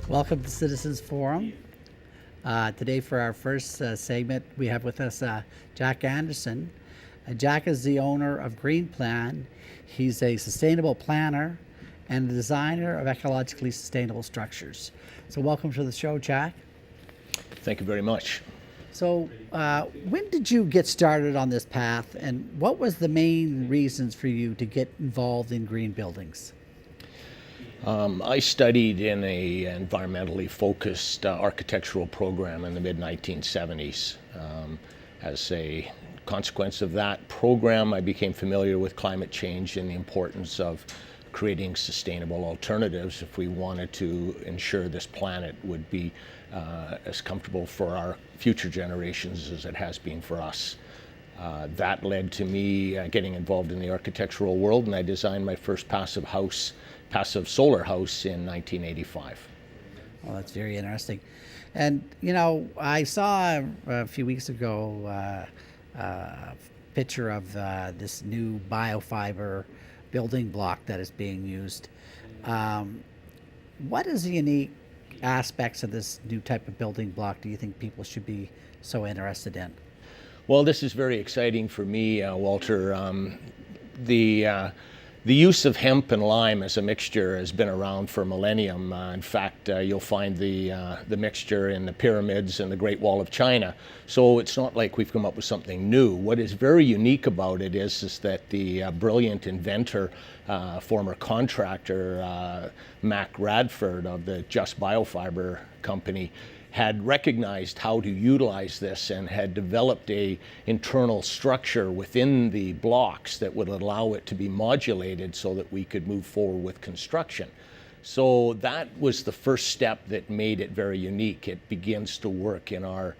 Welcome to Citizens Forum. Today for our first segment, we have with us Jack Anderson. Jack is the owner of Green Plan. He's a sustainable planner and the designer of ecologically sustainable structures. So welcome to the show, Jack. Thank you very much. So when did you get started on this path, and what was the main reasons for you to get involved in green buildings? I studied in a environmentally focused architectural program in the mid-1970s. As a consequence of that program, I became familiar with climate change and the importance of creating sustainable alternatives if we wanted to ensure this planet would be as comfortable for our future generations as it has been for us. That led to me getting involved in the architectural world, and I designed my first passive solar house in 1985. Well, that's very interesting. And, you know, I saw a few weeks ago a picture of this new biofiber building block that is being used. What is the unique aspects of this new type of building block do you think people should be so interested in? Well, this is very exciting for me, Walter. The use of hemp and lime as a mixture has been around for a millennium. In fact, you'll find the mixture in the pyramids and the Great Wall of China. So it's not like we've come up with something new. What is very unique about it is that the brilliant inventor, former contractor, Mac Radford of the Just Biofiber company, had recognized how to utilize this and had developed a internal structure within the blocks that would allow it to be modulated so that we could move forward with construction. So that was the first step that made it very unique. It begins to work in our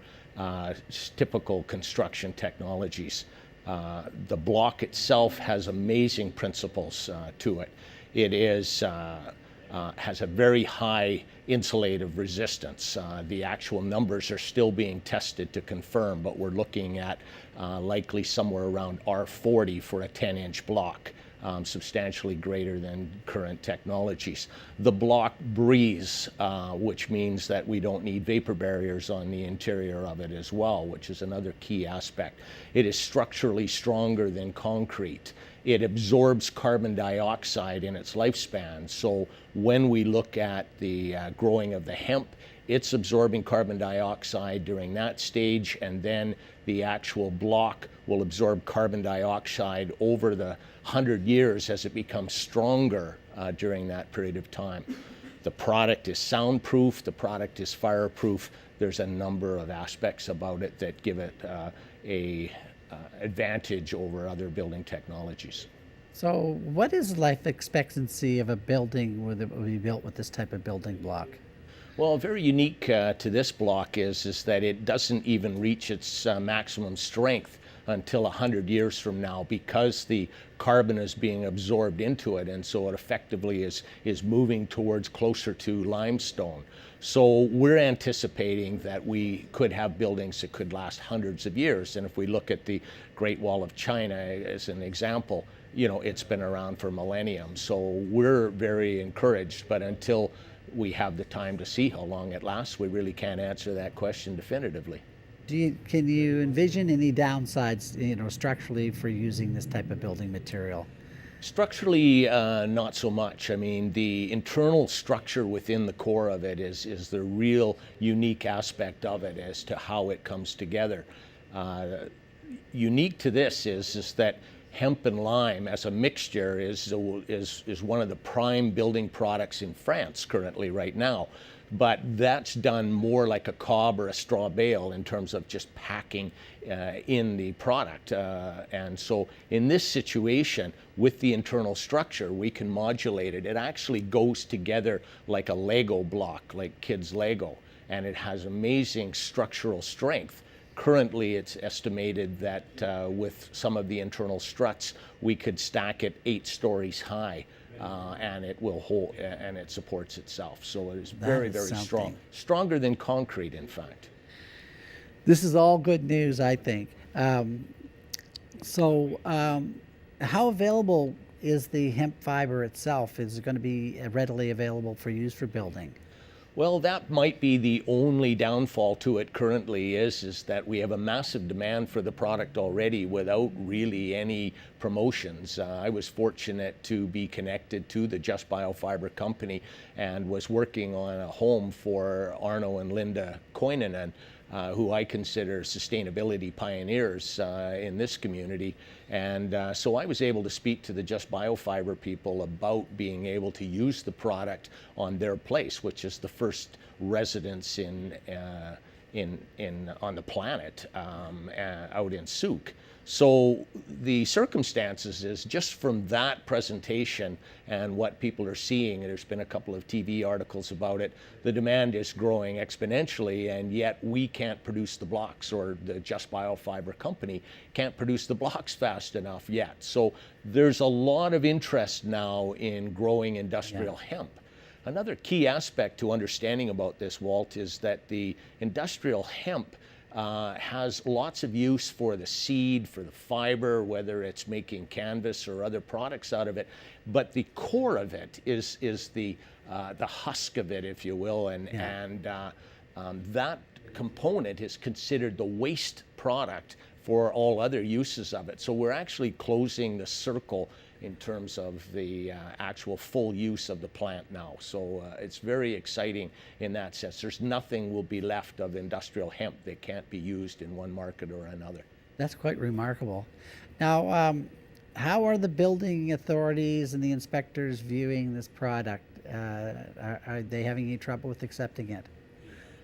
typical construction technologies. The block itself has amazing principles to it. It has a very high insulative resistance. The actual numbers are still being tested to confirm, but we're looking at likely somewhere around R40 for a 10-inch block, substantially greater than current technologies. The block breathes, which means that we don't need vapor barriers on the interior of it as well, which is another key aspect. It is structurally stronger than concrete. It absorbs carbon dioxide in its lifespan. So when we look at the growing of the hemp, it's absorbing carbon dioxide during that stage, and then the actual block will absorb carbon dioxide over the 100 years as it becomes stronger during that period of time. The product is soundproof, the product is fireproof. There's a number of aspects about it that give it a advantage over other building technologies. So what is the life expectancy of a building that will be built with this type of building block? Well, very unique to this block is that it doesn't even reach its maximum strength until 100 years from now, because the carbon is being absorbed into it, and so it effectively is moving towards closer to limestone. So we're anticipating that we could have buildings that could last hundreds of years. And if we look at the Great Wall of China as an example, you know, it's been around for millennium. So we're very encouraged, but until we have the time to see how long it lasts, we really can't answer that question definitively. Can you envision any downsides, you know, structurally for using this type of building material? Structurally, not so much. I mean, the internal structure within the core of it is the real unique aspect of it as to how it comes together. Unique to this is that hemp and lime as a mixture is one of the prime building products in France currently right now. But that's done more like a cob or a straw bale in terms of just packing in the product. And so in this situation, with the internal structure, we can modulate it. It actually goes together like a Lego block, like kids' Lego, and it has amazing structural strength. Currently, it's estimated that with some of the internal struts, we could stack it 8 stories high. And it will hold, and it supports itself. So it is very, very strong. Stronger than concrete, in fact. This is all good news, I think. How available is the hemp fiber itself? Is it going to be readily available for use for building? Well, that might be the only downfall to it currently is that we have a massive demand for the product already without really any promotions. I was fortunate to be connected to the Just Biofiber company and was working on a home for Arno and Linda Koininen, who I consider sustainability pioneers in this community. And so I was able to speak to the Just Biofiber people about being able to use the product on their place, which is the first residence on the planet out in Souk. So the circumstances is just from that presentation and what people are seeing, and there's been a couple of TV articles about it, the demand is growing exponentially, and yet we can't produce the blocks, or the Just Biofiber company can't produce the blocks fast enough yet. So there's a lot of interest now in growing industrial hemp. Another key aspect to understanding about this, Walt, is that the industrial hemp has lots of use for the seed, for the fiber, whether it's making canvas or other products out of it. But the core of it is the husk of it, if you will, and that component is considered the waste product for all other uses of it. So we're actually closing the circle in terms of the actual full use of the plant now. So it's very exciting in that sense. There's nothing will be left of industrial hemp that can't be used in one market or another. That's quite remarkable. Now, how are the building authorities and the inspectors viewing this product? Are they having any trouble with accepting it?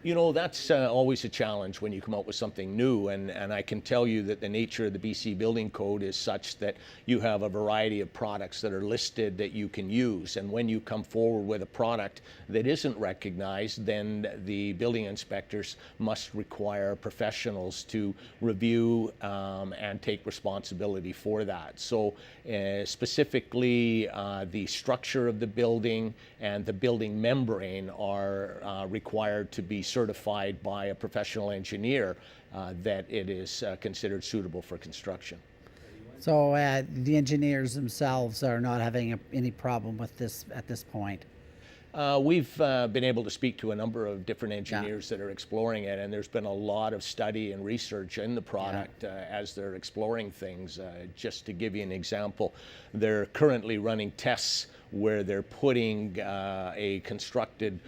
You know, that's always a challenge when you come out with something new, and I can tell you that the nature of the BC Building Code is such that you have a variety of products that are listed that you can use, and when you come forward with a product that isn't recognized, then the building inspectors must require professionals to review and take responsibility for that. So specifically the structure of the building and the building membrane are required to be certified by a professional engineer that it is considered suitable for construction. So the engineers themselves are not having any problem with this at this point? We've been able to speak to a number of different engineers that are exploring it, and there's been a lot of study and research in the product as they're exploring things. Just to give you an example, they're currently running tests where they're putting a constructed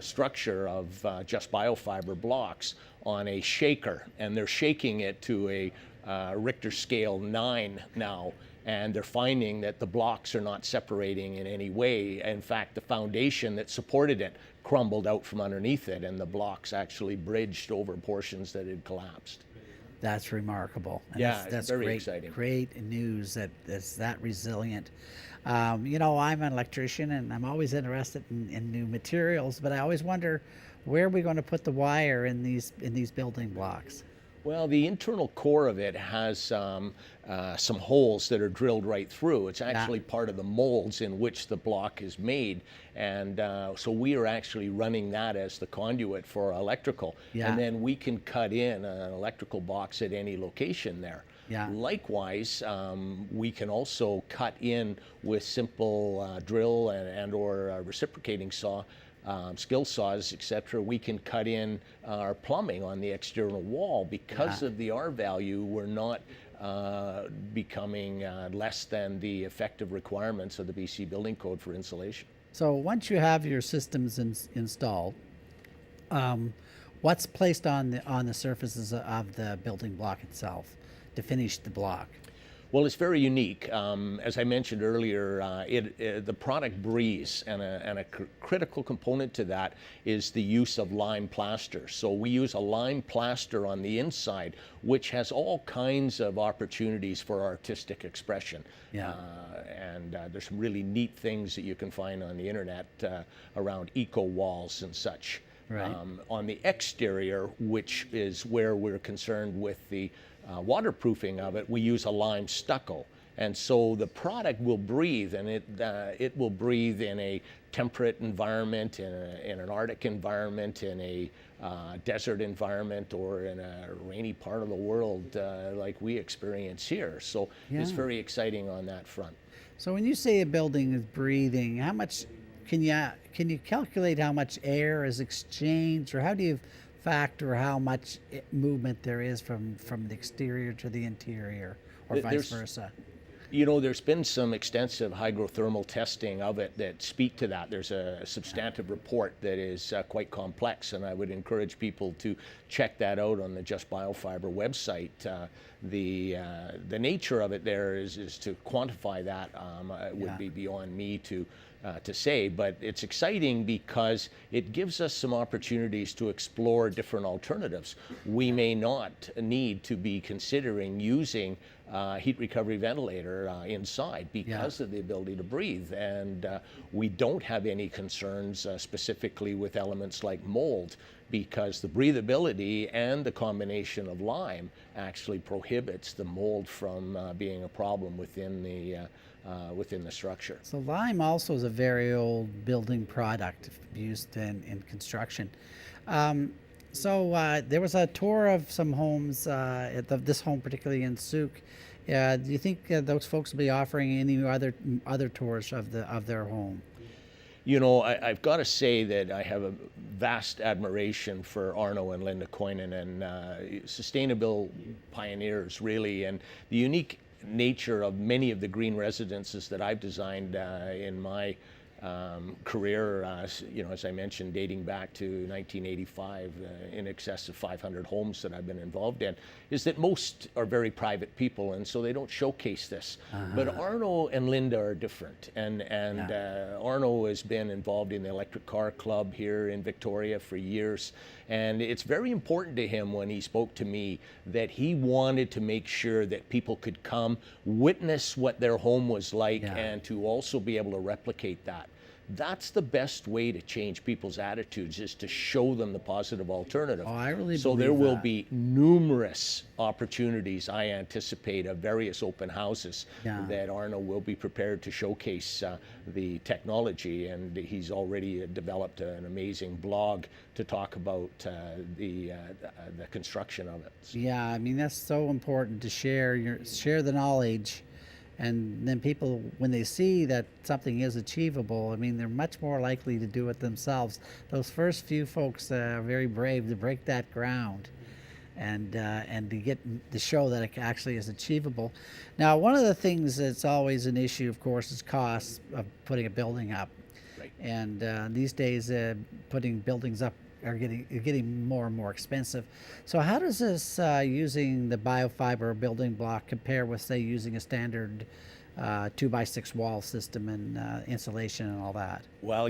structure of Just Biofiber blocks on a shaker, and they're shaking it to a Richter scale 9 now, and they're finding that the blocks are not separating in any way. In fact, the foundation that supported it crumbled out from underneath it, and the blocks actually bridged over portions that had collapsed. That's remarkable. And Yeah, that's very great, exciting. Great news that it's that resilient. You know, I'm an electrician and I'm always interested in new materials, but I always wonder where are we going to put the wire in these building blocks? Well, the internal core of it has some holes that are drilled right through. It's actually part of the molds in which the block is made. And so we are actually running that as the conduit for electrical. And then we can cut in an electrical box at any location there. Likewise, we can also cut in with simple drill and or reciprocating saw, skill saws, etc. We can cut in our plumbing on the external wall. Because of the R value, we're not becoming less than the effective requirements of the BC Building Code for insulation. So once you have your systems installed, what's placed on the surfaces of the building block itself to finish the block? Well, it's very unique. As I mentioned earlier, the product breathes, and a critical component to that is the use of lime plaster. So we use a lime plaster on the inside, which has all kinds of opportunities for artistic expression. And there's some really neat things that you can find on the internet around eco walls and such. On the exterior, which is where we're concerned with the waterproofing of it, we use a lime stucco, and so the product will breathe, and it will breathe in a temperate environment, in an Arctic environment, in a desert environment, or in a rainy part of the world like we experience here. So it's very exciting on that front. So when you say a building is breathing, how much can you calculate how much air is exchanged, or how do you factor how much movement there is from the exterior to the interior, or vice There's versa? There's been some extensive hygrothermal testing of it that speak to that. There's a substantive report that is quite complex, and I would encourage people to check that out on the Just Biofiber website. The nature of it there is to quantify that. It would be beyond me to say, but it's exciting because it gives us some opportunities to explore different alternatives. We may not need to be considering using heat recovery ventilator inside because of the ability to breathe, and we don't have any concerns specifically with elements like mold, because the breathability and the combination of lime actually prohibits the mold from being a problem within the structure. So lime also is a very old building product used in construction. There was a tour of some homes, this home particularly in Souk. Do you think those folks will be offering any other tours of their home? I've got to say that I have a vast admiration for Arno and Linda Koinen, and sustainable pioneers, really, and the unique nature of many of the green residences that I've designed in my career, as I mentioned, dating back to 1985, in excess of 500 homes that I've been involved in, is that most are very private people, and so they don't showcase this. But Arno and Linda are different, and Arno has been involved in the Electric Car Club here in Victoria for years, and it's very important to him when he spoke to me that he wanted to make sure that people could come, witness what their home was like, and to also be able to replicate that. That's the best way to change people's attitudes, is to show them the positive alternative. Oh, I really So believe there will that. be numerous opportunities, I anticipate, of various open houses that Arno will be prepared to showcase the technology, and he's already developed an amazing blog to talk about the construction of it. Yeah, I mean, that's so important to share the knowledge, and then people, when they see that something is achievable, I mean, they're much more likely to do it themselves. Those first few folks are very brave to break that ground, and to show that it actually is achievable. Now, one of the things that's always an issue, of course, is cost of putting a building up. Right. And these days, putting buildings up are getting more and more expensive. So how does this using the biofiber building block compare with, say, using a standard 2x6 wall system and insulation and all that? Well,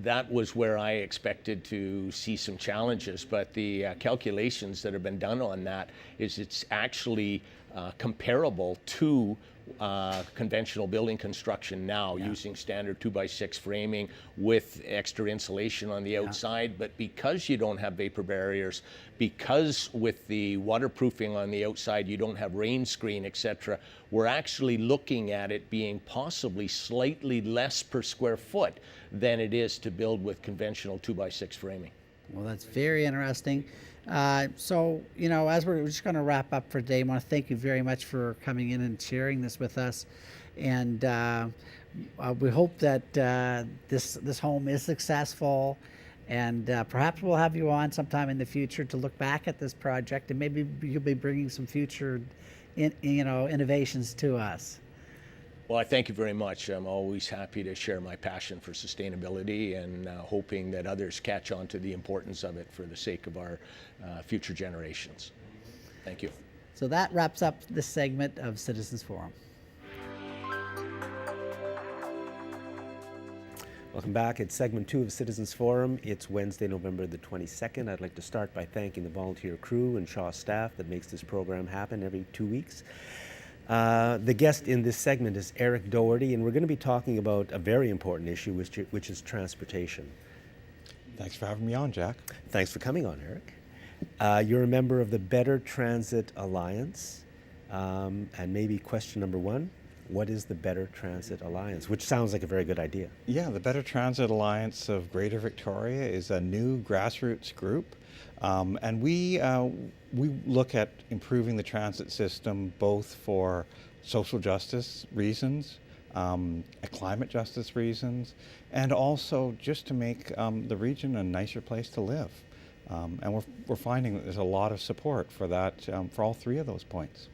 that was where I expected to see some challenges, but the calculations that have been done on that is it's actually comparable to conventional building construction now, using standard 2x6 framing with extra insulation on the outside. But because you don't have vapor barriers, because with the waterproofing on the outside you don't have rain screen, etc., we're actually looking at it being possibly slightly less per square foot than it is to build with conventional 2x6 framing. Well, that's very interesting. So, as we're just going to wrap up for today, I want to thank you very much for coming in and sharing this with us. And we hope that this home is successful. And perhaps we'll have you on sometime in the future to look back at this project, and maybe you'll be bringing some future, innovations to us. Well, I thank you very much. I'm always happy to share my passion for sustainability, and hoping that others catch on to the importance of it for the sake of our future generations. Thank you. So that wraps up this segment of Citizens Forum. Welcome back. It's segment 2 of Citizens Forum. It's Wednesday, November the 22nd. I'd like to start by thanking the volunteer crew and Shaw staff that makes this program happen every 2 weeks. The guest in this segment is Eric Doherty, and we're going to be talking about a very important issue, which is transportation. Thanks for having me on, Jack. Thanks for coming on, Eric. You're a member of the Better Transit Alliance, and maybe question number 1, what is the Better Transit Alliance? Which sounds like a very good idea. Yeah, the Better Transit Alliance of Greater Victoria is a new grassroots group, and we look at improving the transit system both for social justice reasons, climate justice reasons, and also just to make the region a nicer place to live. And we're finding that there's a lot of support for that, for all three of those points.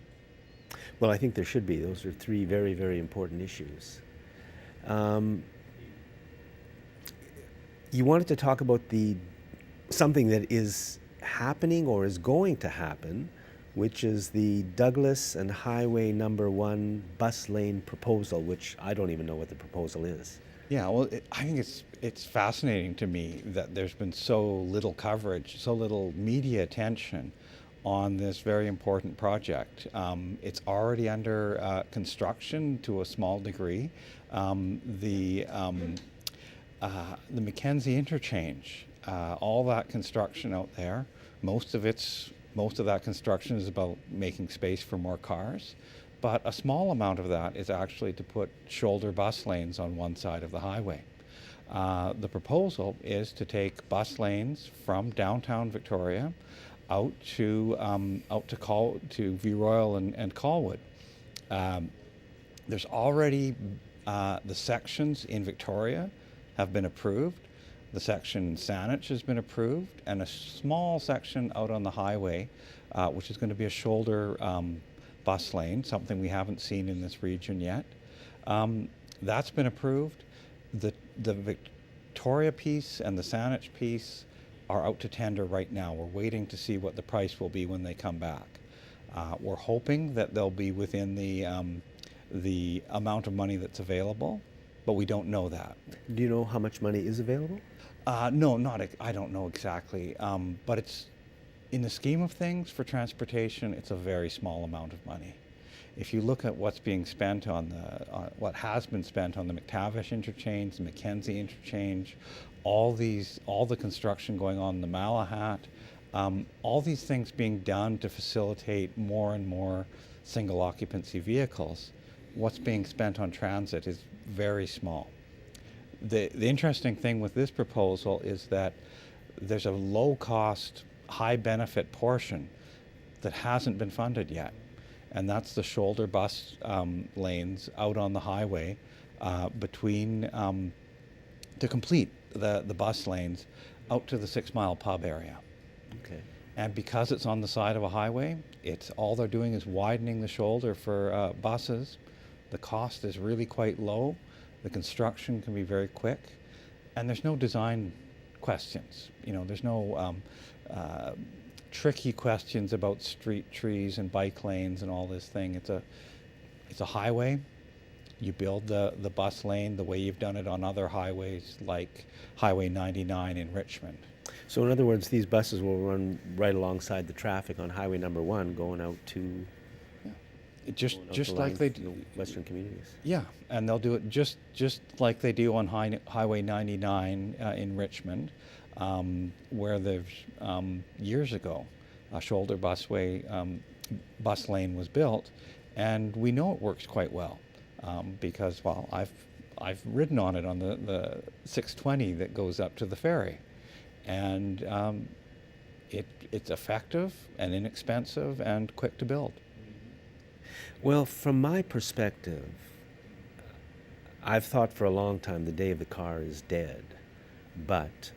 Well, I think there should be. Those are three very, very important issues. You wanted to talk about something that is happening or is going to happen, which is the Douglas and Highway Number 1 bus lane proposal, which I don't even know what the proposal is. Yeah, well, I think it's fascinating to me that there's been so little coverage, so little media attention on this very important project. It's already under construction to a small degree. The Mackenzie interchange, all that construction out there, most of that construction is about making space for more cars, but a small amount of that is actually to put shoulder bus lanes on one side of the highway. The proposal is to take bus lanes from downtown Victoria out to View Royal and Colwood. There's already the sections in Victoria have been approved. The section in Saanich has been approved, and a small section out on the highway, which is going to be a shoulder bus lane, something we haven't seen in this region yet. That's been approved. The Victoria piece and the Saanich piece are out to tender right now. We're waiting to see what the price will be when they come back. We're hoping that they'll be within the amount of money that's available, but we don't know that. Do you know how much money is available? No, I don't know exactly, but it's, in the scheme of things for transportation, it's a very small amount of money. If you look at what's being spent on what has been spent on the McTavish interchange, the Mackenzie interchange, all the construction going on in the Malahat, all these things being done to facilitate more and more single occupancy vehicles, what's being spent on transit is very small. The interesting thing with this proposal is that there's a low cost, high benefit portion that hasn't been funded yet. And that's the shoulder bus lanes out on the highway to complete the bus lanes out to the 6 Mile Pub area. Okay. And because it's on the side of a highway, all they're doing is widening the shoulder for buses. The cost is really quite low. The construction can be very quick, and there's no design questions. There's no tricky questions about street trees and bike lanes and all this thing. It's a highway. You build the bus lane the way you've done it on other highways like Highway 99 in Richmond. So in other words, these buses will run right alongside the traffic on Highway Number 1 going out to just like they do Western communities. Yeah, and they'll do it just like they do on Highway 99 in Richmond, where there's years ago a shoulder bus lane was built, and we know it works quite well because I've ridden on it on the 620 that goes up to the ferry, and it's effective and inexpensive and quick to build. Well, from my perspective, I've thought for a long time the day of the car is dead. But,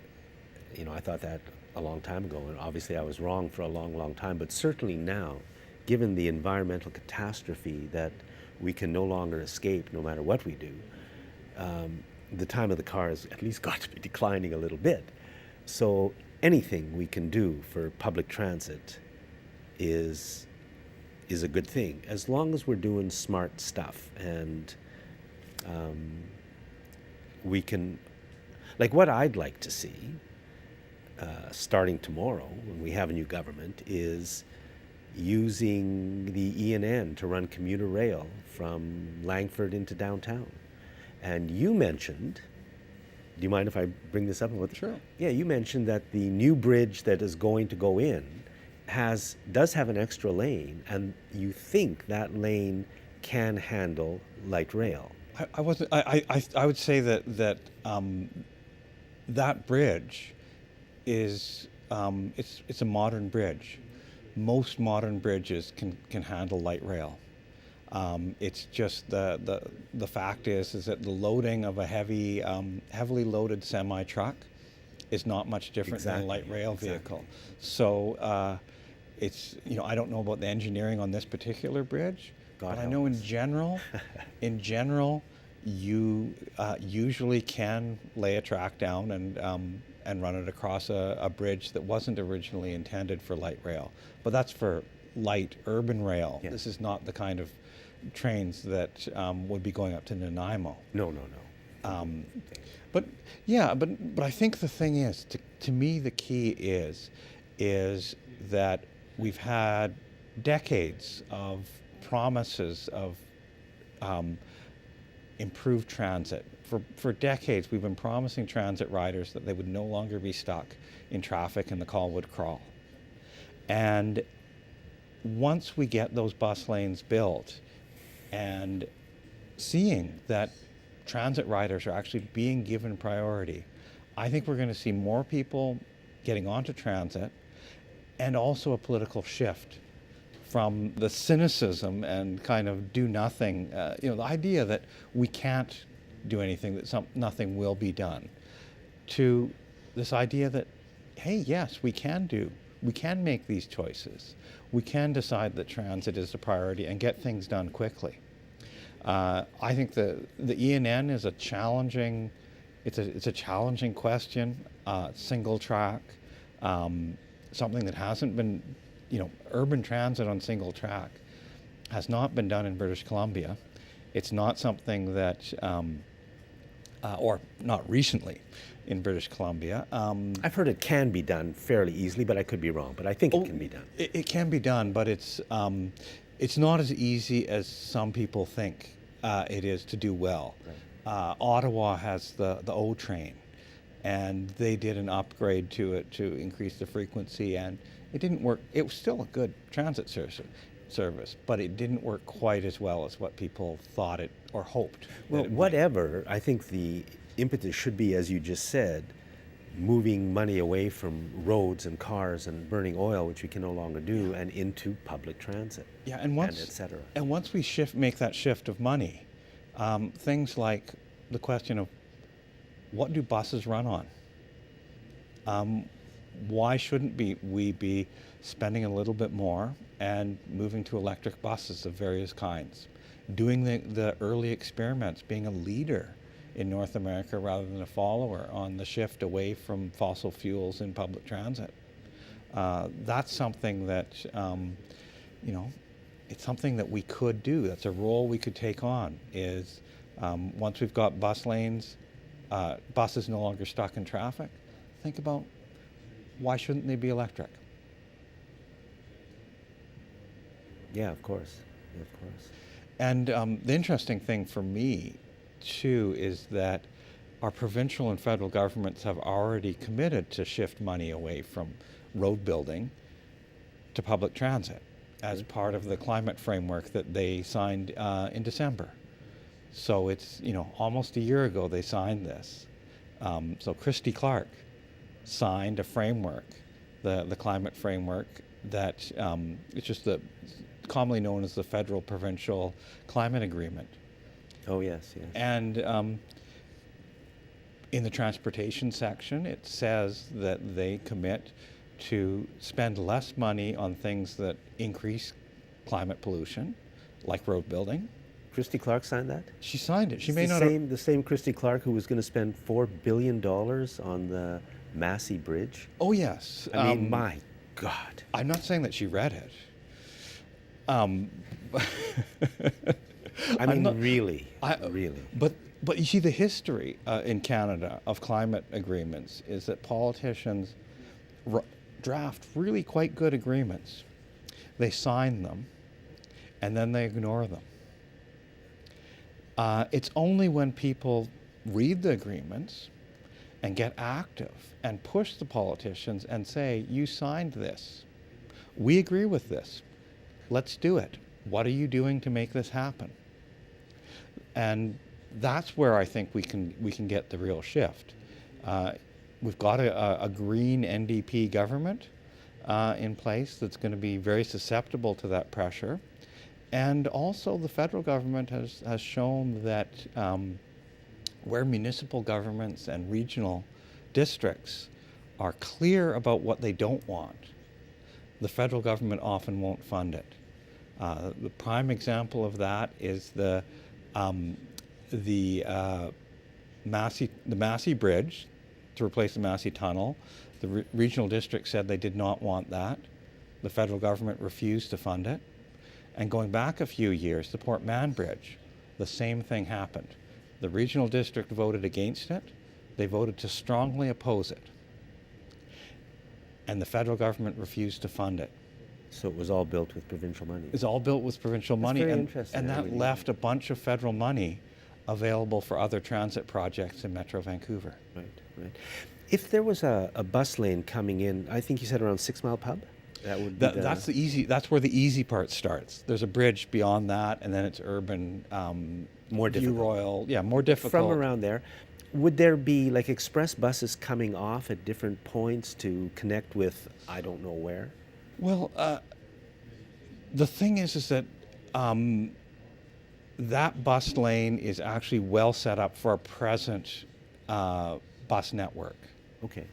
I thought that a long time ago, and obviously I was wrong for a long, long time. But certainly now, given the environmental catastrophe that we can no longer escape no matter what we do, the time of the car has at least got to be declining a little bit. So anything we can do for public transit is a good thing, as long as we're doing smart stuff. And we can, like, what I'd like to see starting tomorrow when we have a new government is using the ENN to run commuter rail from Langford into downtown. And you mentioned, do you mind if I bring this up? Sure. Yeah, you mentioned that the new bridge that is going to go in does have an extra lane, and you think that lane can handle light rail. I would say that that bridge is it's a modern bridge. Most modern bridges can handle light rail. It's just the fact is that the loading of a heavily loaded semi truck is not much different than a light rail vehicle. So it's, I don't know about the engineering on this particular bridge, but I know in general, you usually can lay a track down and run it across a bridge that wasn't originally intended for light rail. But that's for light urban rail. Yeah. This is not the kind of trains that would be going up to Nanaimo. No. But yeah, but I think the thing is, to me, the key is that we've had decades of promises of improved transit. For decades, we've been promising transit riders that they would no longer be stuck in traffic in the Colwood Crawl. And once we get those bus lanes built and seeing that transit riders are actually being given priority, I think we're going to see more people getting onto transit, and also a political shift from the cynicism and kind of do nothing, the idea that we can't do anything, that nothing will be done, to this idea that, hey, yes, we can make these choices. We can decide that transit is a priority and get things done quickly. I think the ENN is a challenging, it's a challenging question. Single track, something that hasn't been, urban transit on single track has not been done in British Columbia. It's not something that, or not recently in British Columbia. I've heard it can be done fairly easily, but I could be wrong. But I think it can be done. It can be done, but it's not as easy as some people think it is to do well. Right. Ottawa has the O train, and they did an upgrade to it to increase the frequency, and it didn't work. It was still a good transit service, but it didn't work quite as well as what people thought it or hoped. Well, whatever, I think the impetus should be, as you just said, moving money away from roads and cars and burning oil, which we can no longer do, and into public transit. Yeah, and et cetera. And once we make that shift of money, things like the question of what do buses run on? Why shouldn't we be spending a little bit more and moving to electric buses of various kinds? Doing the early experiments, being a leader in North America rather than a follower on the shift away from fossil fuels in public transit. That's something that, it's something that we could do. That's a role we could take on, is once we've got bus lanes, buses no longer stuck in traffic, think about why shouldn't they be electric? Yeah, of course. And the interesting thing for me, too, is that our provincial and federal governments have already committed to shift money away from road building to public transit as part of the climate framework that they signed in December. So it's, almost a year ago they signed this. So Christy Clark signed a framework, the climate framework, that it's just commonly known as the Federal Provincial Climate Agreement. Oh, yes. And in the transportation section, it says that they commit to spend less money on things that increase climate pollution, like road building. Christy Clark signed that? She signed it. She may not not the same Christy Clark who was going to spend $4 billion on the Massey Bridge. Oh, yes. I mean, my God. I'm not saying that she read it. Really. But you see, the history in Canada of climate agreements is that politicians draft really quite good agreements. They sign them, and then they ignore them. It's only when people read the agreements and get active and push the politicians and say, you signed this. We agree with this. Let's do it. What are you doing to make this happen? And that's where I think we can get the real shift. We've got a green NDP government in place that's going to be very susceptible to that pressure. And also the federal government has shown that where municipal governments and regional districts are clear about what they don't want, the federal government often won't fund it. The prime example of that is the Massey Bridge to replace the Massey Tunnel. The regional district said they did not want that. The federal government refused to fund it. And going back a few years, the Port Mann Bridge, the same thing happened. The regional district voted against it. They voted to strongly oppose it. And the federal government refused to fund it. So it was all built with provincial money. It's all built with provincial money, very and interesting. I that really- left a bunch of federal money available for other transit projects in Metro Vancouver. Right, right. If there was a bus lane coming in, I think you said around 6 Mile Pub? That would be That's where the easy part starts. There's a bridge beyond that, and then it's urban, More View difficult. Royal, yeah, more difficult. From around there. Would there be like express buses coming off at different points to connect with I don't know where? Well, the thing is that that bus lane is actually well set up for a present bus network. Okay.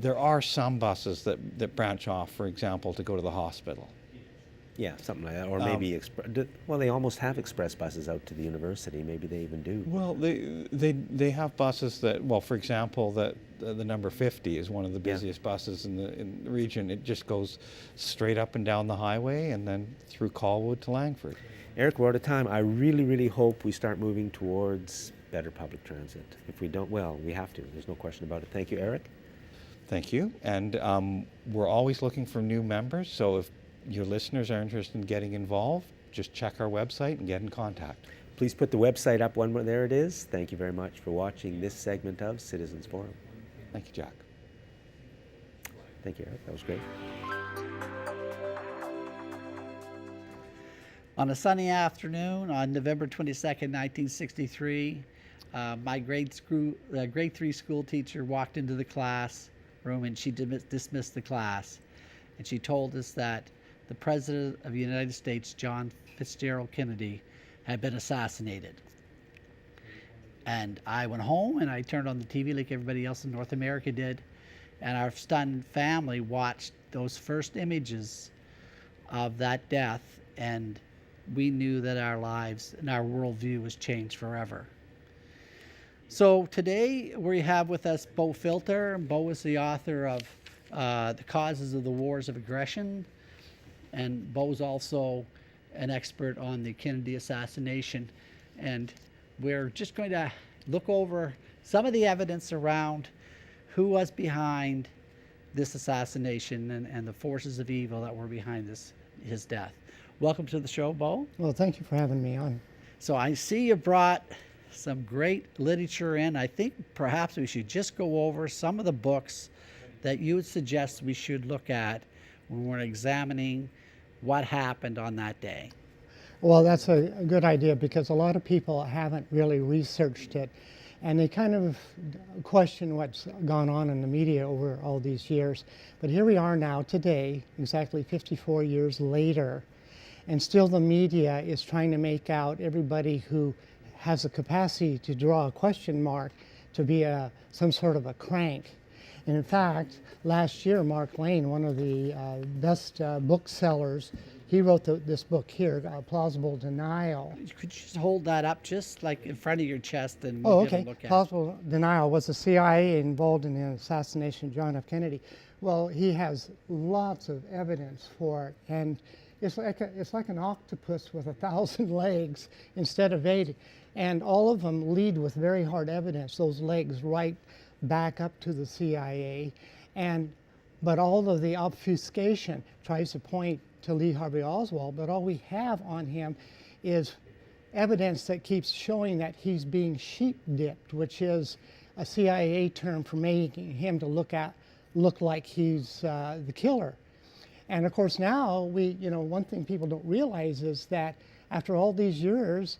There are some buses that branch off, for example, to go to the hospital. Yeah, something like that. Or maybe, well, they almost have express buses out to the university. Maybe they even do. Well, they have buses that, well, for example, that the number 50 is one of the busiest buses in the region. It just goes straight up and down the highway and then through Colwood to Langford. Eric, we're out of time. I really, really hope we start moving towards better public transit. If we don't, well, we have to. There's no question about it. Thank you, Eric. Thank you. And we're always looking for new members, so if your listeners are interested in getting involved, just check our website and get in contact. Please put the website up one more. There it is. Thank you very much for watching this segment of Citizens Forum. Thank you, Jack. Thank you, Eric. That was great. On a sunny afternoon on November 22nd, 1963, my grade 3 school teacher walked into the classroom and she dismissed the class. And she told us that the President of the United States, John Fitzgerald Kennedy, had been assassinated. And I went home and I turned on the TV like everybody else in North America did. And our stunned family watched those first images of that death, and we knew that our lives and our worldview was changed forever. So today we have with us Bo Filter. Bo is the author of The Causes of the Wars of Aggression, and Bo's also an expert on the Kennedy assassination. And we're just going to look over some of the evidence around who was behind this assassination and the forces of evil that were behind his death. Welcome to the show, Bo. Well, thank you for having me on. So I see you brought some great literature in. I think perhaps we should just go over some of the books that you would suggest we should look at when we're examining what happened on that day. Well, that's a good idea because a lot of people haven't really researched it, and they kind of question what's gone on in the media over all these years. But here we are now today, exactly 54 years later, and still the media is trying to make out everybody who has the capacity to draw a question mark to be some sort of a crank. And in fact, last year, Mark Lane, one of the best booksellers, he wrote this book here, Plausible Denial. Could you just hold that up just like in front of your chest and Oh, we'll get okay. a look at it? Plausible Denial. Was the CIA involved in the assassination of John F. Kennedy? Well, he has lots of evidence for it, and it's like an octopus with 1,000 legs instead of 80, and all of them lead with very hard evidence. Those legs right back up to the CIA, but all of the obfuscation tries to point to Lee Harvey Oswald, but all we have on him is evidence that keeps showing that he's being sheep-dipped, which is a CIA term for making him to look like he's the killer. And of course now one thing people don't realize is that after all these years,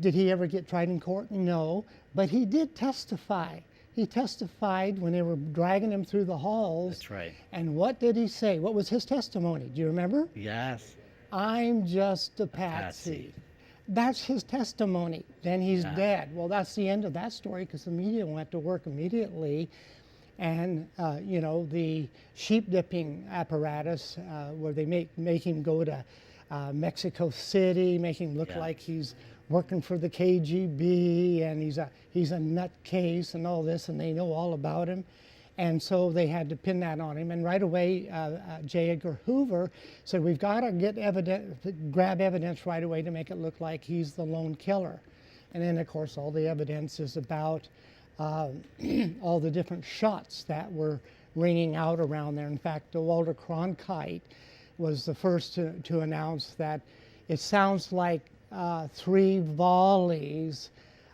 did he ever get tried in court? No, but he did testify. He testified when they were dragging him through the halls. That's right. And what did he say? What was his testimony? Do you remember? Yes. I'm just a patsy. patsy. That's his testimony. Then he's dead. Well, that's the end of that story because the media went to work immediately. And, you know, the sheep dipping apparatus where they make him go to Mexico City, make him look like he's working for the KGB and he's a nutcase and all this, and they know all about him. And so they had to pin that on him. And right away, J. Edgar Hoover said, we've got to get grab evidence right away to make it look like he's the lone killer. And then, of course, all the evidence is about all the different shots that were ringing out around there. In fact, Walter Cronkite was the first to announce that it sounds like 3 volleys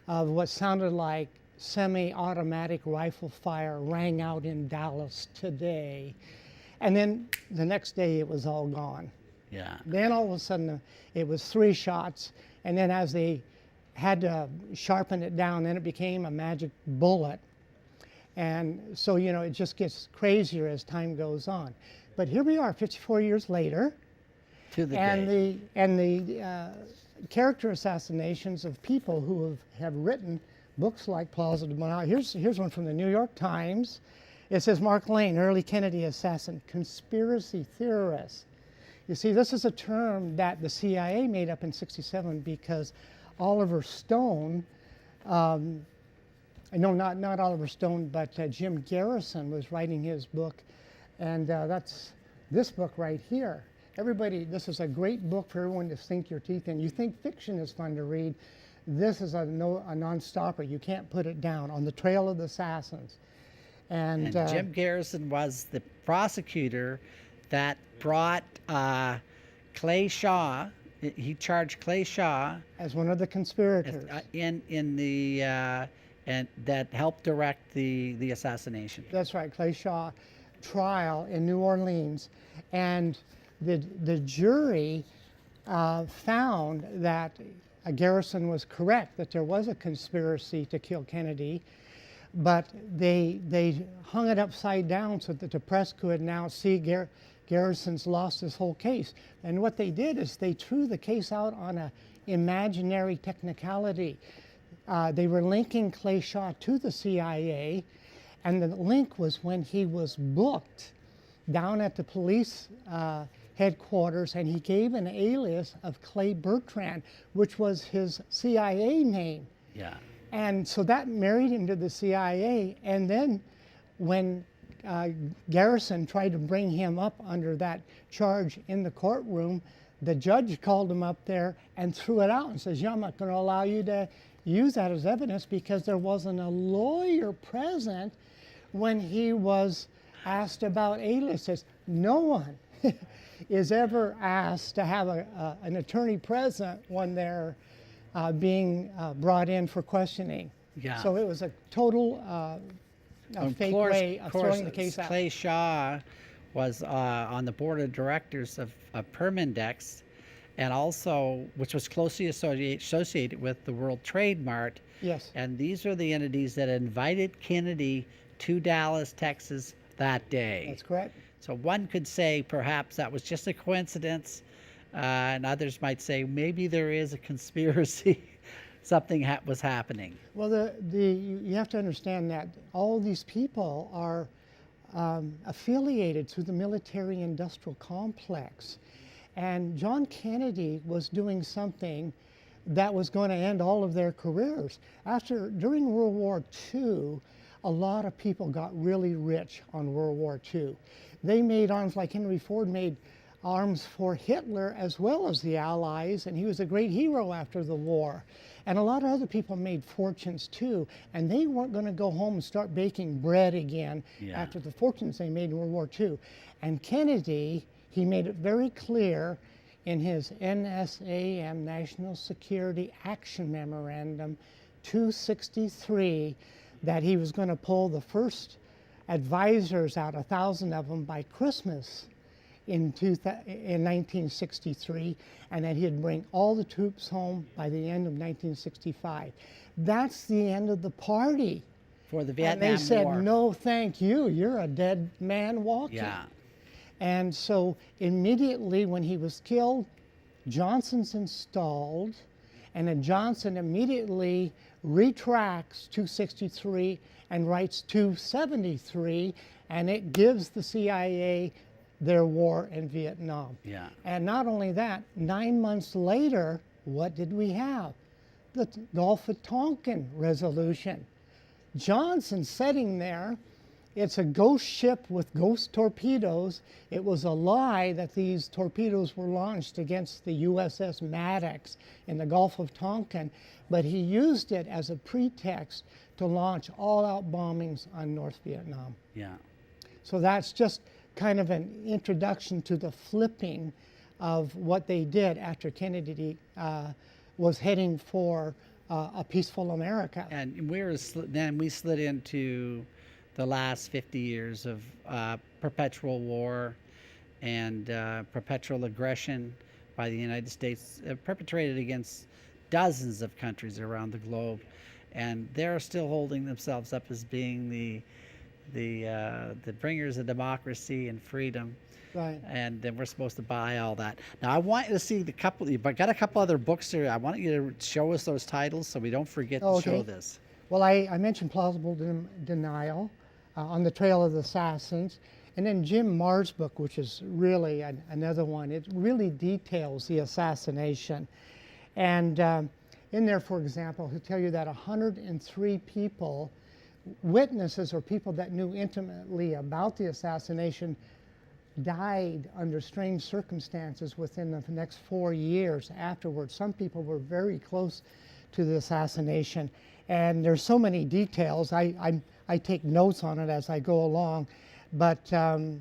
of what sounded like semi-automatic rifle fire rang out in Dallas today. And then the next day it was all gone. Yeah. Then all of a sudden it was 3 shots, and then as they had to sharpen it down, then it became a magic bullet. And so, you know, it just gets crazier as time goes on. But here we are 54 years later, To the and day. the character assassinations of people who have written books like Plausible Denial. Here's one from the New York Times. It says, Mark Lane, early Kennedy assassin, conspiracy theorist. You see, this is a term that the CIA made up in '67 because Oliver Stone, no, not Oliver Stone, but Jim Garrison was writing his book, and that's this book right here. Everybody, this is a great book for everyone to sink your teeth in. You think fiction is fun to read. This is a non-stopper. You can't put it down. On the Trail of the Assassins. And Jim Garrison was the prosecutor that brought Clay Shaw. He charged Clay Shaw as one of the conspirators. in the and that helped direct the assassination. That's right, Clay Shaw trial in New Orleans, and the jury found that Garrison was correct, that there was a conspiracy to kill Kennedy, but they hung it upside down so that the press could now see Garrison's lost his whole case. And what they did is they threw the case out on an imaginary technicality. They were linking Clay Shaw to the CIA, and the link was when he was booked down at the police headquarters, and he gave an alias of Clay Bertrand, which was his CIA name. Yeah. And so that married him to the CIA. And then when Garrison tried to bring him up under that charge in the courtroom, the judge called him up there and threw it out and says, I'm not going to allow you to use that as evidence because there wasn't a lawyer present when he was asked about aliases. No one is ever asked to have an attorney present when they're being brought in for questioning. Yeah. So it was a total fake way of throwing the case out. Clay Shaw was on the board of directors of Permindex, and also, which was closely associated with the World Trade Mart. Yes. And these are the entities that invited Kennedy to Dallas, Texas that day. That's correct. So one could say perhaps that was just a coincidence, and others might say maybe there is a conspiracy, something was happening. Well, you have to understand that all these people are affiliated through the military-industrial complex. And John Kennedy was doing something that was going to end all of their careers. During World War II, a lot of people got really rich on World War II. They made arms like Henry Ford made arms for Hitler as well as the Allies, and he was a great hero after the war. And a lot of other people made fortunes too, and they weren't going to go home and start baking bread again after the fortunes they made in World War II. And Kennedy, he made it very clear in his NSAM, National Security Action Memorandum 263, that he was going to pull the first advisors out, 1,000 of them, by Christmas in 1963, and that he'd bring all the troops home by the end of 1965. That's the end of the party. For the Vietnam War. And they said, no, thank you. You're a dead man walking. Yeah. And so immediately when he was killed, Johnson's installed, and then Johnson immediately retracts 263 and writes 273, and it gives the CIA their war in Vietnam. Yeah. And not only that, 9 months later, what did we have? The Gulf of Tonkin resolution. Johnson sitting there, it's a ghost ship with ghost torpedoes. It was a lie that these torpedoes were launched against the USS Maddox in the Gulf of Tonkin, but he used it as a pretext to launch all-out bombings on North Vietnam. Yeah. So that's just kind of an introduction to the flipping of what they did after Kennedy was heading for a peaceful America. And then we slid into the last 50 years of perpetual war and perpetual aggression by the United States, perpetrated against dozens of countries around the globe, and they're still holding themselves up as being the bringers of democracy and freedom. Right. And then we're supposed to buy all that. Now I want you to see but got a couple other books here. I want you to show us those titles so we don't forget to show this. Well, I mentioned Plausible Denial, On the Trail of the Assassins, and then Jim Marr's book, which is really another one. It really details the assassination. And in there, for example, he'll tell you that 103 people, witnesses or people that knew intimately about the assassination, died under strange circumstances within the next 4 years afterwards. Some people were very close to the assassination. And there's so many details. I take notes on it as I go along, but the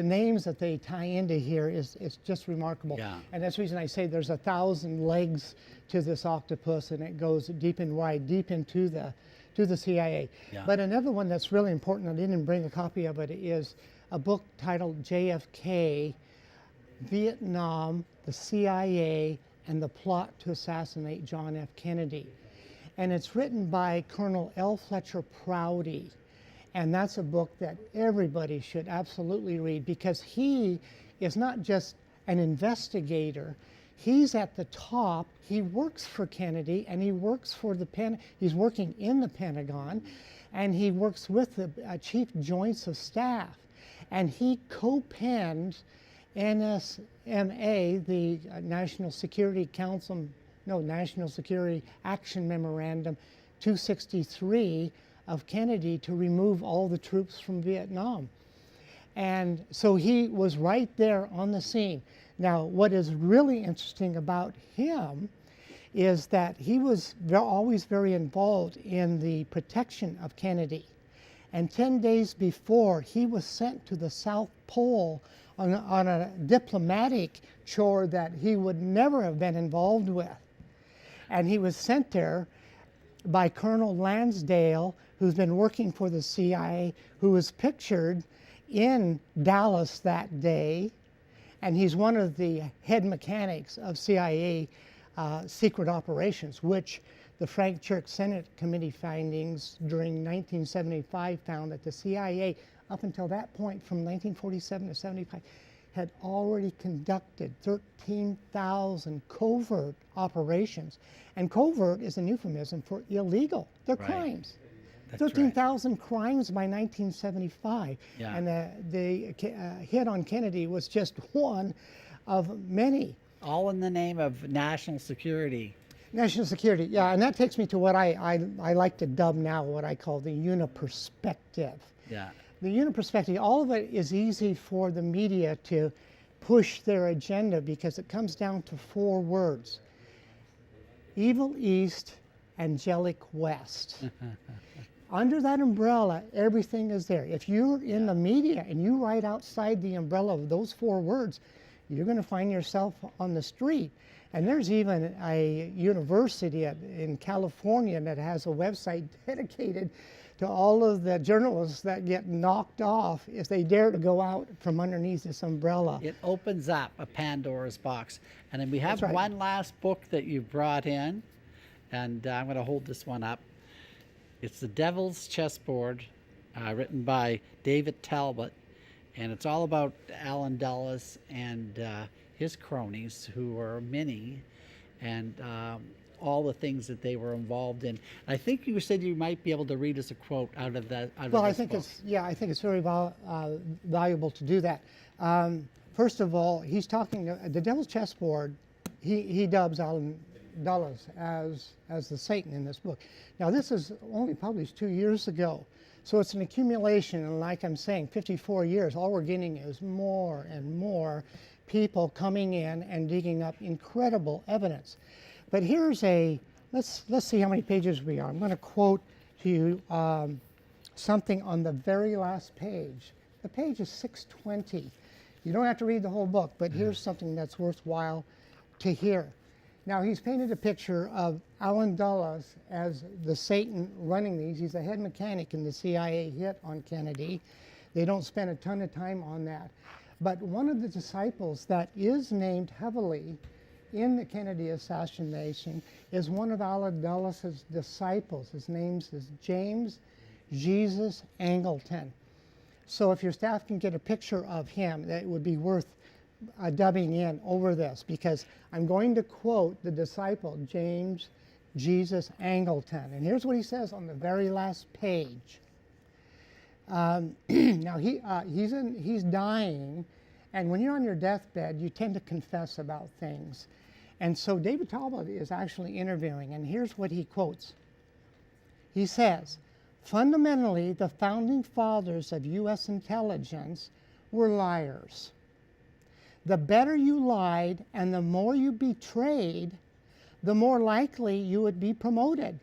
names that they tie into here is just remarkable. Yeah. And that's the reason I say there's 1,000 legs to this octopus, and it goes deep and wide, deep into the CIA. Yeah. But another one that's really important, I didn't bring a copy of it, is a book titled JFK, Vietnam, the CIA, and the Plot to Assassinate John F. Kennedy. And it's written by Colonel L. Fletcher Prouty. And that's a book that everybody should absolutely read, because he is not just an investigator. He's at the top. He works for Kennedy, and he works for he's working in the Pentagon, and he works with the Chief Joints of Staff. And he co-penned NSMA, the National Security Action Memorandum 263 of Kennedy to remove all the troops from Vietnam. And so he was right there on the scene. Now, what is really interesting about him is that he was always very involved in the protection of Kennedy. And 10 days before, he was sent to the South Pole on a diplomatic chore that he would never have been involved with. And he was sent there by Colonel Lansdale, who's been working for the CIA, who was pictured in Dallas that day. And he's one of the head mechanics of CIA secret operations, which the Frank Church Senate Committee findings during 1975 found that the CIA, up until that point from 1947 to 75, had already conducted 13,000 covert operations. And covert is an euphemism for illegal. They're Right. crimes. That's 13,000 crimes by 1975. Yeah. And the hit on Kennedy was just one of many. All in the name of national security. National security, yeah, and that takes me to what I like to dub now what I call the uniperspective. Yeah. The uniperspective, all of it is easy for the media to push their agenda because it comes down to 4 words: evil East, angelic West. Under that umbrella, everything is there. If you're in the media and you write outside the umbrella of those 4 words, you're going to find yourself on the street. And there's even a university in California that has a website dedicated to all of the journalists that get knocked off if they dare to go out from underneath this umbrella. It opens up a Pandora's box. And then we have That's right. one last book that you brought in, and I'm going to hold this one up. It's The Devil's Chessboard, written by David Talbot, and it's all about Allen Dulles and his cronies, who were many, and all the things that they were involved in. I think you said you might be able to read us a quote out of that. Well, I think I think it's very valuable to do that. First of all, he's talking the Devil's Chessboard. He dubs Alan Dulles as the Satan in this book. Now, this is only published 2 years ago, so it's an accumulation. And like I'm saying, 54 years. All we're getting is more and more people coming in and digging up incredible evidence. But here's let's see how many pages we are. I'm going to quote to you something on the very last page. The page is 620. You don't have to read the whole book, but here's something that's worthwhile to hear. Now, he's painted a picture of Alan Dulles as the Satan running these. He's the head mechanic in the CIA hit on Kennedy. They don't spend a ton of time on that. But one of the disciples that is named heavily in the Kennedy assassination is one of Alan Dulles' disciples. His name is James Jesus Angleton. So if your staff can get a picture of him, that would be worth dubbing in over this, because I'm going to quote the disciple, James Jesus Angleton. And here's what he says on the very last page. Now, he's dying, and when you're on your deathbed, you tend to confess about things. And so David Talbot is actually interviewing, and here's what he quotes. He says, fundamentally, the founding fathers of U.S. intelligence were liars. The better you lied and the more you betrayed, the more likely you would be promoted.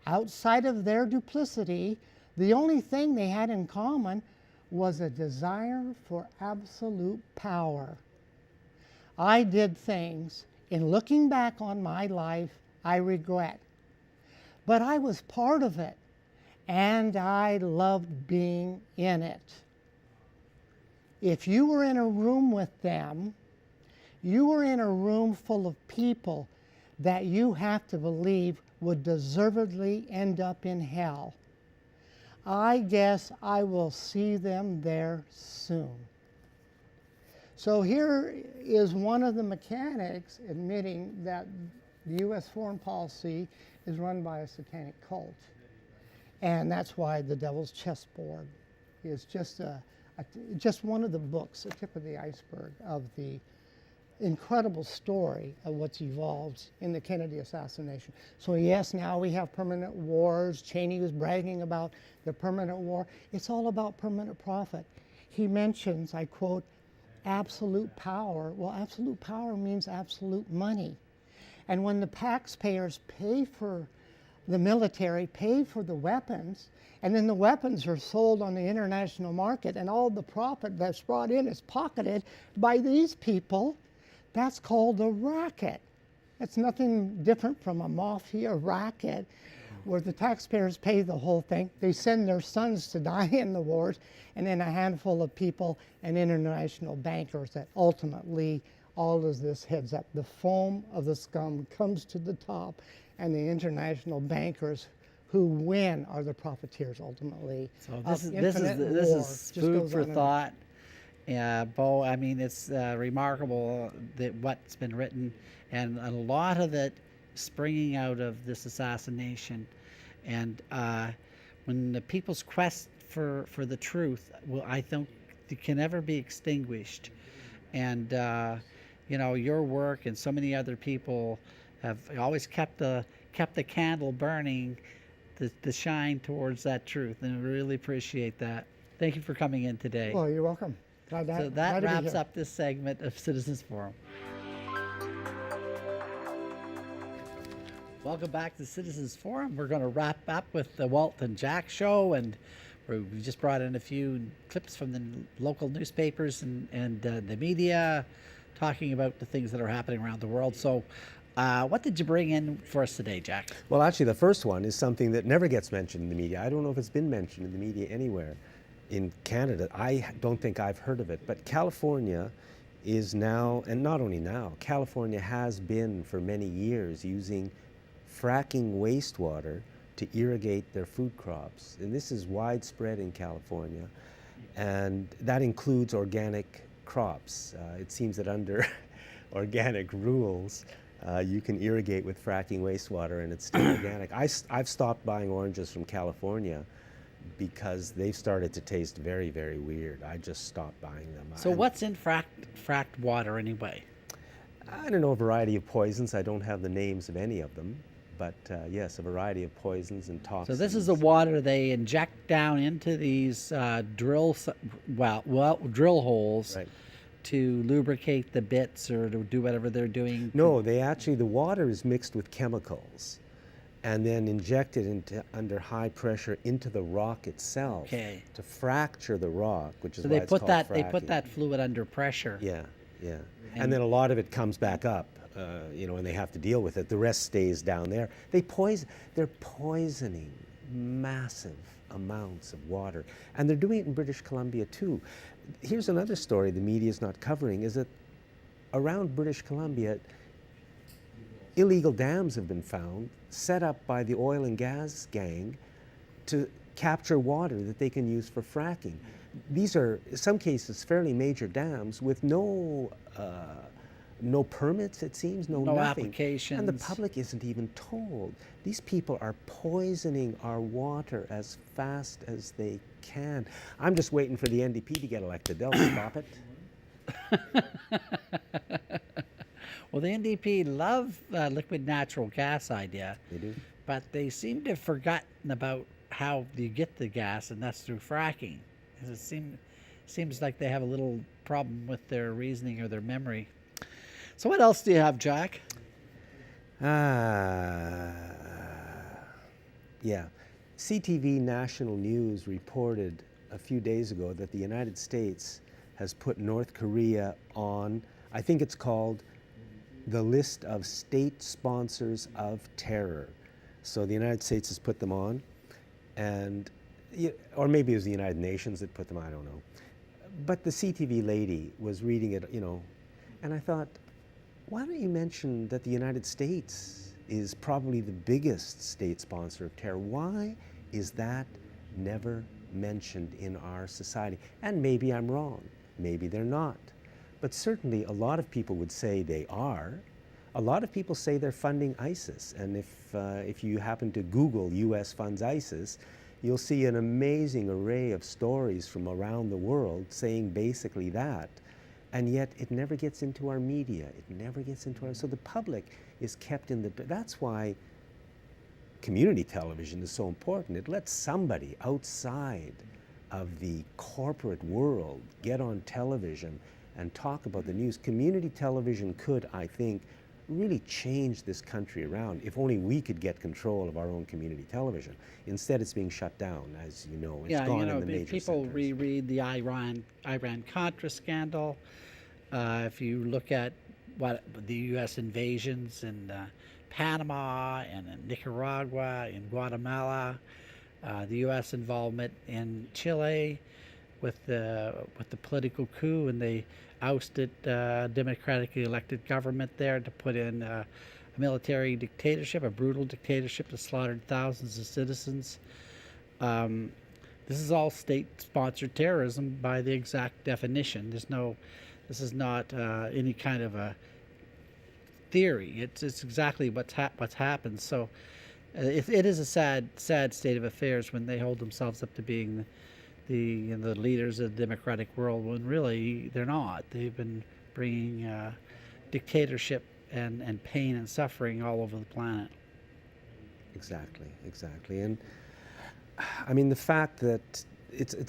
Outside of their duplicity, the only thing they had in common was a desire for absolute power. I did things, in looking back on my life, I regret. But I was part of it, and I loved being in it. If you were in a room with them, you were in a room full of people that you have to believe would deservedly end up in hell. I guess I will see them there soon. So here is one of the mechanics admitting that the U.S. foreign policy is run by a satanic cult. And that's why the Devil's Chessboard is just just one of the books, the tip of the iceberg of the incredible story of what's evolved in the Kennedy assassination. So yes, now we have permanent wars. Cheney was bragging about the permanent war. It's all about permanent profit. He mentions, I quote, absolute power. Well, absolute power means absolute money. And when the taxpayers pay for the military, pay for the weapons, and then the weapons are sold on the international market, and all the profit that's brought in is pocketed by these people, that's called a racket. It's nothing different from a mafia racket where the taxpayers pay the whole thing. They send their sons to die in the wars, and then a handful of people and international bankers that ultimately all of this heads up. The foam of the scum comes to the top, and the international bankers who win are the profiteers ultimately. So this is food for thought. Bo, I mean, it's remarkable that what's been written, and a lot of it springing out of this assassination. And when the people's quest for the truth, well, I think it can never be extinguished. And you know, your work and so many other people have always kept the candle burning to shine towards that truth, and I really appreciate that. Thank you for coming in today. Well, you're welcome. So that wraps up this segment of Citizens Forum. Welcome back to Citizens Forum. We're going to wrap up with the Walt and Jack show, and we just brought in a few clips from the local newspapers and the media talking about the things that are happening around the world. So what did you bring in for us today, Jack? Well, actually, the first one is something that never gets mentioned in the media. I don't know if it's been mentioned in the media anywhere in Canada. I don't think I've heard of it. But California is now, and not only now, California has been for many years using fracking wastewater to irrigate their food crops. And this is widespread in California. And that includes organic crops. It seems that under organic rules, you can irrigate with fracking wastewater and it's still organic. I've stopped buying oranges from California because they've started to taste very, very weird. I just stopped buying them. So what's in fracked water anyway? I don't know, a variety of poisons. I don't have the names of any of them. But yes, a variety of poisons and toxins. So this is the water they inject down into these drill holes, Right. to lubricate the bits or to do whatever they're doing. No, the water is mixed with chemicals and then injected into under high pressure into the rock itself Okay. to fracture the rock, which is So why they it's put called that they put fracking. that fluid under pressure. Yeah, yeah. And then a lot of it comes back up, and they have to deal with it. The rest stays down there. They're poisoning massive amounts of water. And they're doing it in British Columbia too. Here's another story the media is not covering, is that around British Columbia, illegal dams have been found, set up by the oil and gas gang to capture water that they can use for fracking. These are, in some cases, fairly major dams with no permits, it seems, no nothing. applications. And the public isn't even told. These people are poisoning our water as fast as they can. I'm just waiting for the NDP to get elected. They'll stop it. Well, the NDP love liquid natural gas idea, They do. but they seem to have forgotten about how you get the gas, and that's through fracking. It seems like they have a little problem with their reasoning or their memory. So what else do you have, Jack? Yeah. CTV National News reported a few days ago that the United States has put North Korea on, I think it's called, the list of state sponsors of terror. So the United States has put them on, and or maybe it was the United Nations that put them, I don't know. But the CTV lady was reading it, and I thought, why don't you mention that the United States is probably the biggest state sponsor of terror? Why is that never mentioned in our society? And maybe I'm wrong. Maybe they're not. But certainly a lot of people would say they are. A lot of people say they're funding ISIS. And if you happen to Google U.S. funds ISIS, you'll see an amazing array of stories from around the world saying basically that. And yet it never gets into our media. It never gets into so the public is kept in the, that's why community television is so important. It lets somebody outside of the corporate world get on television and talk about the news. Community television could, I think, really change this country around if only we could get control of our own community television. Instead, it's being shut down, as you know. It's gone in the major people centers. reread the Iran-Contra scandal. If you look at what the U.S. invasions in Panama and in Nicaragua, in Guatemala, the U.S. involvement in Chile with the political coup, and they ousted democratically elected government there to put in a military dictatorship, a brutal dictatorship that slaughtered thousands of citizens. This is all state-sponsored terrorism by the exact definition. This is not any kind of a theory. It's exactly what's happened. So it is a sad state of affairs when they hold themselves up to being the leaders of the democratic world, when really they're not. They've been bringing dictatorship and pain and suffering all over the planet. Exactly. And I mean, the fact that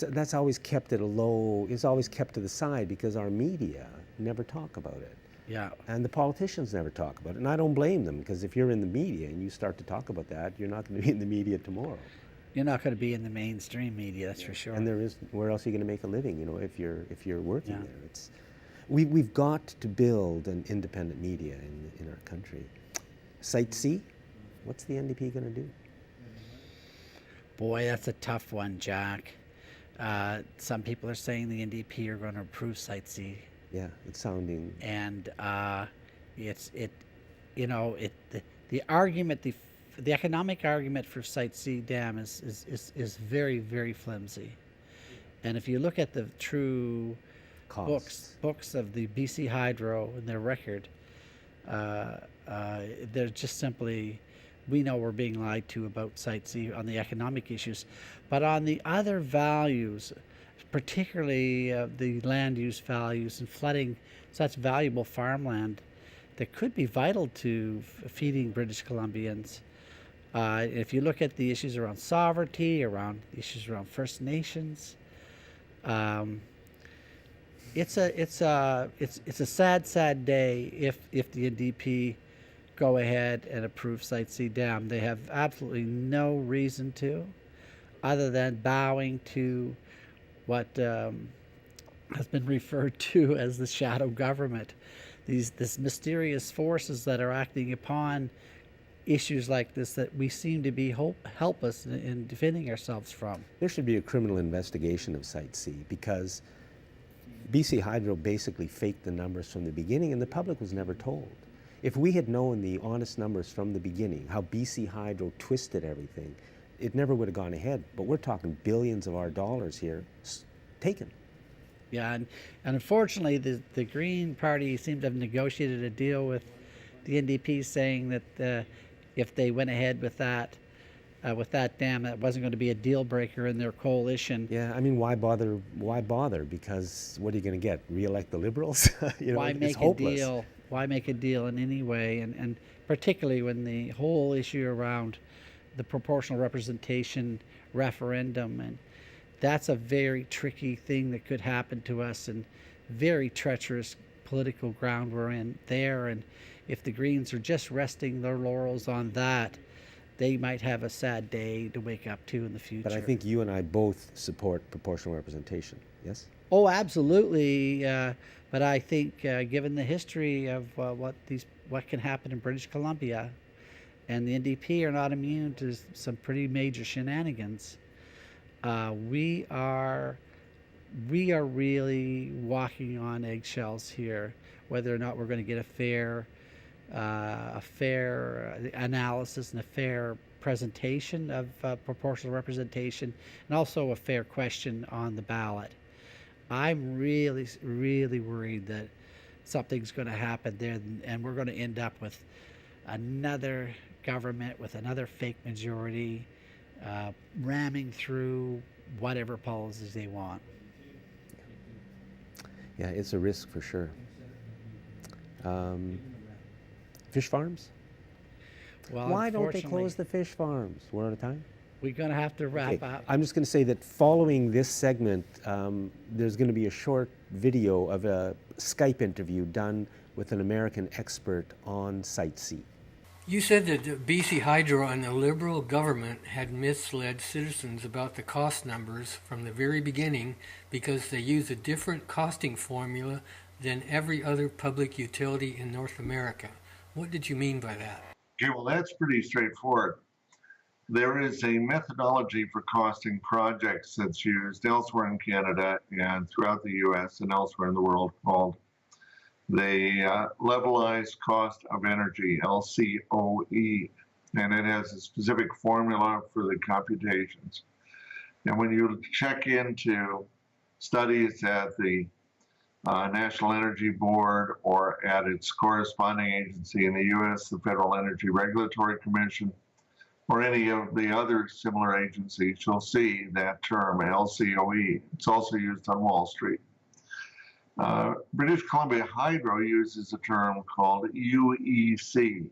that's always kept at a low, is always kept to the side because our media never talk about it. Yeah. And the politicians never talk about it. And I don't blame them, because if you're in the media and you start to talk about that, you're not going to be in the media tomorrow. You're not going to be in the mainstream media, that's for sure. And where else are you going to make a living, if you're working Yeah. there? We've got to build an independent media in our country. Site C, what's the NDP going to do? Boy, that's a tough one, Jack. Some people are saying the NDP are going to approve Site C. Yeah, it's sounding. And the argument, the economic argument for Site C dam is very, very flimsy. And if you look at the true costs. books of the BC Hydro and their record, uh, they're just simply, we know we're being lied to about Site C on the economic issues, but on the other values, particularly the land use values and flooding such valuable farmland that could be vital to feeding British Columbians. If you look at the issues around sovereignty, around issues around First Nations, it's a sad day if the NDP go ahead and approve Site C Dam. They have absolutely no reason to, other than bowing to what has been referred to as the shadow government. This mysterious forces that are acting upon issues like this that we seem to be helpless in defending ourselves from. There should be a criminal investigation of Site C, because BC Hydro basically faked the numbers from the beginning, and the public was never told. If we had known the honest numbers from the beginning, how BC Hydro twisted everything, it never would have gone ahead. But we're talking billions of our dollars here taken. Yeah, and unfortunately, the Green Party seemed to have negotiated a deal with the NDP, saying that if they went ahead with that dam, that wasn't going to be a deal breaker in their coalition. Yeah, I mean, why bother? Why bother? Because what are you going to get? Re-elect the Liberals? Why it's make hopeless. a deal? Why make a deal in any way? And particularly when the whole issue around the proportional representation referendum, and that's a very tricky thing that could happen to us, and very treacherous political ground we're in there. And if the Greens are just resting their laurels on that, they might have a sad day to wake up to in the future. But I think you and I both support proportional representation, yes? Oh, absolutely. But I think, given the history of what can happen in British Columbia, and the NDP are not immune to some pretty major shenanigans, we are really walking on eggshells here, whether or not we're going to get a fair analysis and a fair presentation of proportional representation, and also a fair question on the ballot. I'm really worried that something's going to happen there, and we're going to end up with another government with another fake majority, ramming through whatever policies they want. Yeah, it's a risk for sure. Fish farms? Well, Why don't they unfortunately, close the fish farms? We're out of time? we're going to have to wrap up. I'm just going to say that following this segment, there's going to be a short video of a Skype interview done with an American expert on Site C. You said that BC Hydro and the Liberal government had misled citizens about the cost numbers from the very beginning because they use a different costing formula than every other public utility in North America. What did you mean by that? Okay, well, that's pretty straightforward. There is a methodology for costing projects that's used elsewhere in Canada and throughout the US and elsewhere in the world called the levelized cost of energy, LCOE, and it has a specific formula for the computations. And when you check into studies at the National Energy Board or at its corresponding agency in the US, the Federal Energy Regulatory Commission, or any of the other similar agencies, you'll see that term, LCOE. It's also used on Wall Street. British Columbia Hydro uses a term called UEC.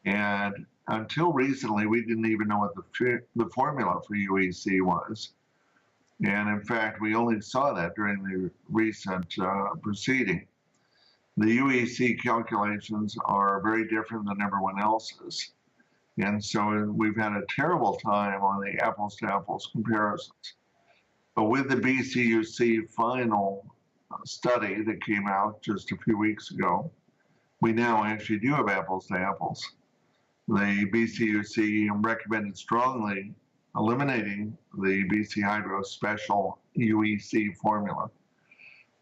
And until recently, we didn't even know what the formula for UEC was. And in fact, we only saw that during the recent proceeding. The UEC calculations are very different than everyone else's. And so we've had a terrible time on the apples to apples comparisons. But with the BCUC final study that came out just a few weeks ago, we now actually do have apples to apples. The BCUC recommended strongly eliminating the BC Hydro special UEC formula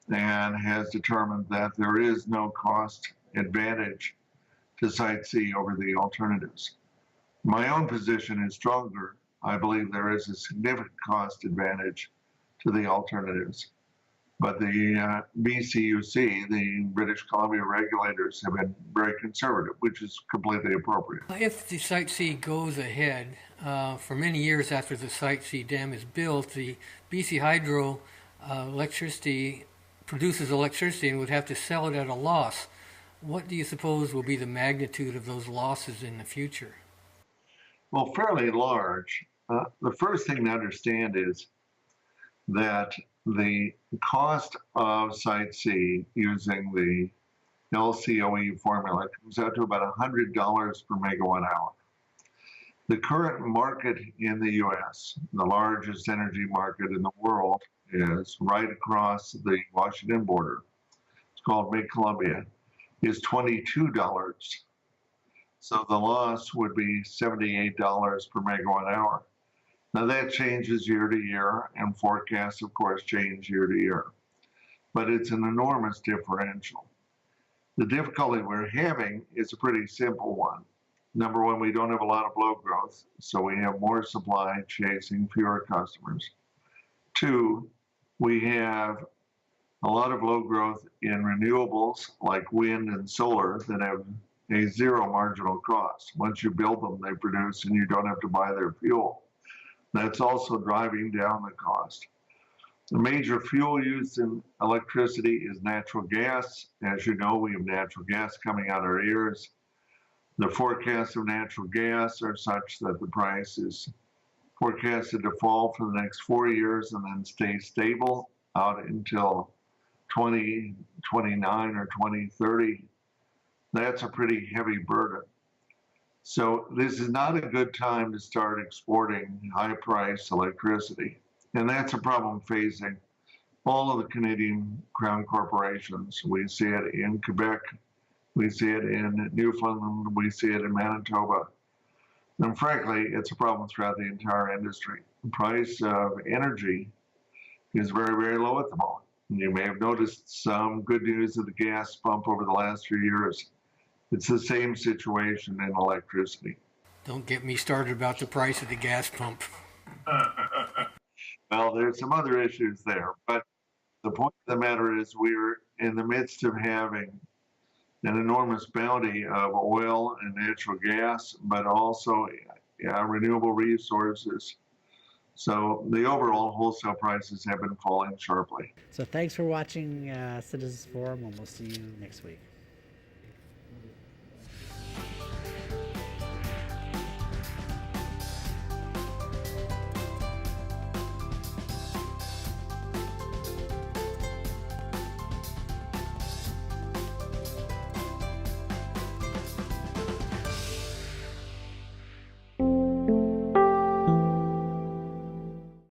and has determined that there is no cost advantage to Site C over the alternatives. My own position is stronger. I believe there is a significant cost advantage to the alternatives. But the BCUC, the British Columbia regulators, have been very conservative, which is completely appropriate. If the Site C goes ahead, for many years after the Site C dam is built, the BC Hydro electricity produces electricity and would have to sell it at a loss. What do you suppose will be the magnitude of those losses in the future? Well, fairly large. The first thing to understand is that the cost of Site C using the LCOE formula comes out to about $100 per megawatt hour. The current market in the US, the largest energy market in the world, is right across the Washington border. It's called Mid-Columbia, is $22. So the loss would be $78 per megawatt hour. Now that changes year to year, and forecasts, of course, change year to year. But it's an enormous differential. The difficulty we're having is a pretty simple one. Number one, we don't have a lot of load growth, so we have more supply chasing fewer customers. Two, we have a lot of load growth in renewables like wind and solar that have a zero marginal cost. Once you build them, they produce and you don't have to buy their fuel. That's also driving down the cost. The major fuel used in electricity is natural gas. As you know, we have natural gas coming out our ears. The forecasts of natural gas are such that the price is forecasted to fall for the next 4 years and then stay stable out until 2029 or 2030. That's a pretty heavy burden. So this is not a good time to start exporting high-priced electricity. And that's a problem facing all of the Canadian Crown corporations. We see it in Quebec, we see it in Newfoundland, we see it in Manitoba. And frankly, it's a problem throughout the entire industry. The price of energy is very, very low at the moment. You may have noticed some good news at the gas pump over the last few years. It's the same situation in electricity. Don't get me started about the price of the gas pump. Well, there's some other issues there, but the point of the matter is we're in the midst of having an enormous bounty of oil and natural gas, but also renewable resources. So the overall wholesale prices have been falling sharply. So thanks for watching Citizens Forum, and we'll see you next week.